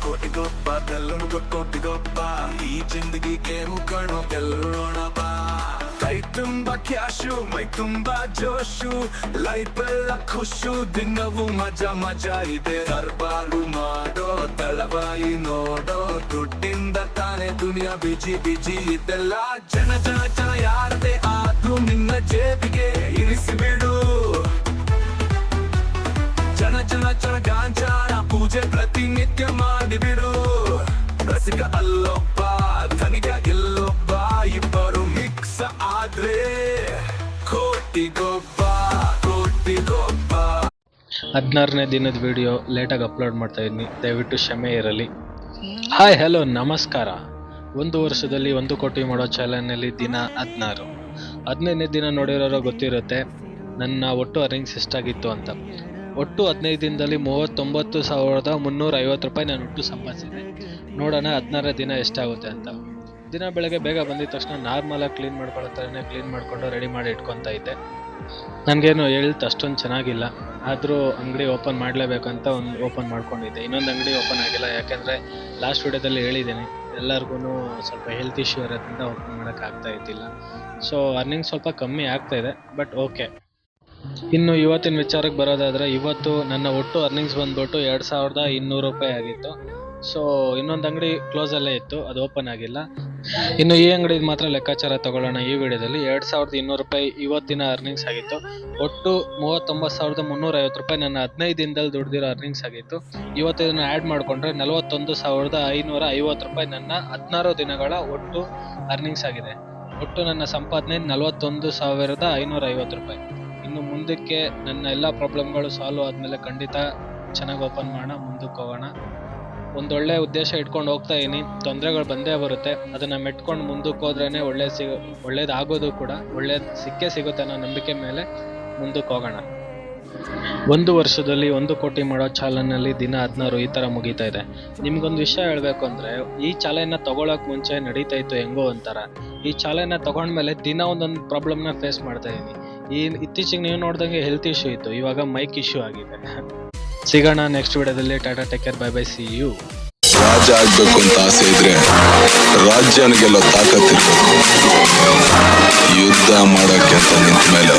ಕೋಟಿ ಗೊಪ್ಪ ಗೆಲ್ಲೋಣ ಕೋಟಿ ಗೊಪ್ಪ ಈ ಜಿಂದಗಿಗೆ ಮುಖಣು ಗೆಲ್ಲೋಣ ಬಾ. ಕೈ ತುಂಬಾ ಕ್ಯಾಶು ಮೈ ತುಂಬಾ ಜೋಶು ಲೈಫ್ ಎಲ್ಲ ಖುಷು ದಿನವೂ ಮಜಾ ಮಜಾ ಇದೆ. ದರ್ಬಾರು ಮಾಡೋ ತಳವಾಯಿ ನೋಡೋ ದುಡ್ಡಿಂದ ತಾನೇ ದುನಿಯಾ ಬಿಜಿ ಬಿಜಿ ಇದೆಲ್ಲ. ಜನ ಜನ ಜನ ಯಾರದೇ ಆದ್ರೂ ನಿನ್ನ ಜೇಬಿಗೆ ಇರಿಸಿಬಿಡು. ಜನ ಜನ ಜನ ಗಾಂಚಾರ ಪೂಜೆ ಪ್ರತಿನಿತ್ಯ ಮಾಡಿಬಿಡು. ರಸಿಕ ಅಲ್ಲೊಬ್ಬ ಧನಿಕ ಇಲ್ಲೊಬ್ಬ ಇಬ್ಬರು ಮಿಕ್ಸ್ ಆದ್ರೆ ಕೋಟಿಗೊಬ್ಬ ಕೋಟಿಗೊಬ್ಬ. 16ನೇ ದಿನದ ವಿಡಿಯೋ ಲೇಟಾಗಿ ಅಪ್ಲೋಡ್ ಮಾಡ್ತಾ ಇದ್ದೀನಿ, ದಯವಿಟ್ಟು ಕ್ಷಮೆ ಇರಲಿ. ಹಾಯ್ ಹಲೋ ನಮಸ್ಕಾರ. ಒಂದು ವರ್ಷದಲ್ಲಿ 1 ಕೋಟಿ ಮಾಡೋ ಚಾಲೆಂಜ್ನಲ್ಲಿ ದಿನ 16. 15ನೇ ದಿನ ನೋಡಿರೋರೋ ಗೊತ್ತಿರುತ್ತೆ ನನ್ನ ಒಟ್ಟು ಅರ್ನಿಂಗ್ಸ್ ಎಷ್ಟಾಗಿತ್ತು ಅಂತ. ಒಟ್ಟು 15 ದಿನದಲ್ಲಿ 39,350 ರೂಪಾಯಿ ನಾನು ಒಟ್ಟು ಸಂಪಾದಿಸಿದೆ. ನೋಡೋಣ 16ನೇ ದಿನ ಎಷ್ಟಾಗುತ್ತೆ ಅಂತ. ದಿನ ಬೆಳಗ್ಗೆ ಬೇಗ ಬಂದಿದ ತಕ್ಷಣ ನಾರ್ಮಲಾಗಿ ಕ್ಲೀನ್ ಮಾಡ್ಕೊಳ್ಳೋ ಥರನೇ ಕ್ಲೀನ್ ಮಾಡಿಕೊಂಡು ರೆಡಿ ಮಾಡಿ ಇಟ್ಕೊತಾ ಇದ್ದೆ. ನನಗೇನು ಹೇಳ್ತು ಅಷ್ಟೊಂದು ಚೆನ್ನಾಗಿಲ್ಲ, ಆದರೂ ಅಂಗಡಿ ಓಪನ್ ಮಾಡಲೇಬೇಕಂತ ಒಂದು ಓಪನ್ ಮಾಡ್ಕೊಂಡಿದ್ದೆ. ಇನ್ನೊಂದು ಅಂಗಡಿ ಓಪನ್ ಆಗಿಲ್ಲ, ಯಾಕೆಂದರೆ ಲಾಸ್ಟ್ ವಿಡಿಯೋದಲ್ಲಿ ಹೇಳಿದ್ದೀನಿ ಎಲ್ಲರಿಗೂ ಸ್ವಲ್ಪ ಹೆಲ್ತ್ ಇಶ್ಯೂ ಇರೋದ್ರಿಂದ ಓಪನ್ ಮಾಡೋಕ್ಕಾಗ್ತಾ ಇದ್ದಿಲ್ಲ. ಸೊ ಅರ್ನಿಂಗ್ ಸ್ವಲ್ಪ ಕಮ್ಮಿ ಆಗ್ತಾಯಿದೆ, ಬಟ್ ಓಕೆ. ಇನ್ನು ಇವತ್ತಿನ ವಿಚಾರಕ್ಕೆ ಬರೋದಾದರೆ, ಇವತ್ತು ನನ್ನ ಒಟ್ಟು ಅರ್ನಿಂಗ್ಸ್ ಬಂದ್ಬಿಟ್ಟು 2,200 ರೂಪಾಯಿ ಆಗಿತ್ತು. ಸೊ ಇನ್ನೊಂದು ಅಂಗಡಿ ಕ್ಲೋಸಲ್ಲೇ ಇತ್ತು, ಅದು ಓಪನ್ ಆಗಿಲ್ಲ. ಇನ್ನು ಈ ಅಂಗಡಿದು ಮಾತ್ರ ಲೆಕ್ಕಾಚಾರ ತಗೊಳ್ಳೋಣ ಈ ವಿಡಿಯೋದಲ್ಲಿ. 2,200 ರೂಪಾಯಿ ಇವತ್ತಿನ ಅರ್ನಿಂಗ್ಸ್ ಆಗಿತ್ತು. ಒಟ್ಟು 39,350 ರೂಪಾಯಿ ನನ್ನ 15 ದಿನದಲ್ಲಿ ದುಡ್ದಿರೋ ಅರ್ನಿಂಗ್ಸ್ ಆಗಿತ್ತು. ಇವತ್ತು ಇದನ್ನು ಆ್ಯಡ್ ಮಾಡಿಕೊಂಡ್ರೆ 41,550 ರೂಪಾಯಿ ನನ್ನ 16 ದಿನಗಳ ಒಟ್ಟು ಅರ್ನಿಂಗ್ಸ್ ಆಗಿದೆ. ಒಟ್ಟು ನನ್ನ ಸಂಪಾದನೆ 41,550 ರೂಪಾಯಿ. ಇನ್ನು ಮುಂದಕ್ಕೆ ನನ್ನ ಎಲ್ಲ ಪ್ರಾಬ್ಲಮ್ಗಳು ಸಾಲ್ವ್ ಆದಮೇಲೆ ಖಂಡಿತ ಚೆನ್ನಾಗಿ ಓಪನ್ ಮಾಡೋಣ, ಮುಂದಕ್ಕೆ ಹೋಗೋಣ. ಒಂದೊಳ್ಳೆ ಉದ್ದೇಶ ಇಟ್ಕೊಂಡು ಹೋಗ್ತಾ ಇದ್ದೀನಿ, ತೊಂದರೆಗಳು ಬಂದೇ ಬರುತ್ತೆ, ಅದನ್ನು ಮೆಟ್ಕೊಂಡು ಮುಂದಕ್ಕೆ ಹೋದ್ರೇ ಒಳ್ಳೇದಾಗೋದು ಕೂಡ, ಒಳ್ಳೇದು ಸಿಕ್ಕೇ ಸಿಗುತ್ತೆ ಅನ್ನೋ ನಂಬಿಕೆ ಮೇಲೆ ಮುಂದಕ್ಕೆ ಹೋಗೋಣ. 1 ವರ್ಷದಲ್ಲಿ 1 ಕೋಟಿ ಮಾಡೋ ಚಾಲೆಂಜ್ನಲ್ಲಿ ದಿನ 16 ಈ ಥರ ಮುಗೀತಾ ಇದೆ. ನಿಮ್ಗೊಂದು ವಿಷಯ ಹೇಳಬೇಕು ಅಂದರೆ, ಈ ಚಾಲೆಂಜ್ನ ತೊಗೊಳಕ್ಕೆ ಮುಂಚೆ ನಡೀತಾ ಇತ್ತು ಹೆಂಗೋ ಒಂಥರ. ಈ ಚಾಲೆಂಜ್ನ ತೊಗೊಂಡ್ಮೇಲೆ ದಿನ ಒಂದೊಂದು ಪ್ರಾಬ್ಲಮ್ನ ಫೇಸ್ ಮಾಡ್ತಾ ಇದ್ದೀನಿ. ಇತ್ತೀಚೆಗೆ ನೀವು ನೋಡ್ದಂಗೆ ಹೆಲ್ತ್ ಇಶ್ಯೂ ಇತ್ತು, ಇವಾಗ ಮೈಕ್ ಇಶ್ಯೂ ಆಗಿದೆ. ಸಿಗೋಣ ನೆಕ್ಸ್ಟ್ ವಿಡಿಯೋದಲ್ಲಿ. Tata, take care, bye bye, see you. ರಾಜ ಆಗ್ಬೇಕು ಅಂತ ಆಸೆ ಇದ್ರೆ ರಾಜ್ಯನಿಗೆಲ್ಲ ತಾಕತ್ತಿರ್ಬೇಕು. ಯುದ್ಧ ಮಾಡೋಕೆ ಅಂತ ನಿಂತ ಮೇಲೆ